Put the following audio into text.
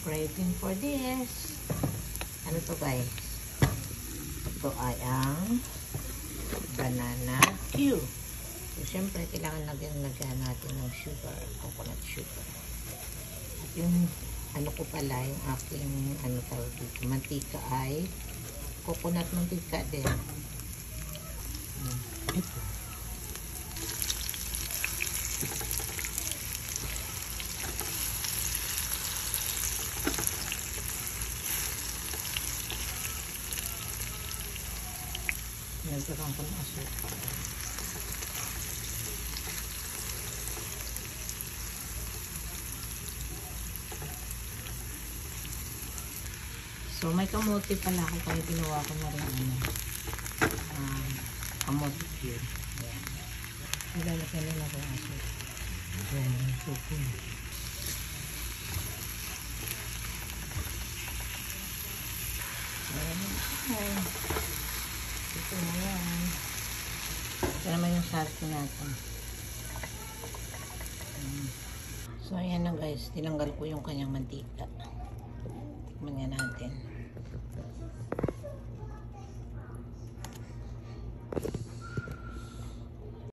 Craving for this. Ano to guys? Ito ay ang banana Q. So, syempre, kailangan lagyan natin ng sugar, coconut sugar. At yung, ano ko pala, yung aking, ano tawag dito, mantika ay coconut mantika din. Ito. Nagkaroon ko ng asukal. So, may kamote pala ako kaya ginawa ko na rin kamote cube. Ayan. Nilalagyan nila ko ang asukal. Ayan, yung suko. Ayan. Ito na yan. Ito naman yung sarko natin. So, ayan na guys. Tinanggal ko yung kanyang mantika. Tikman nga natin.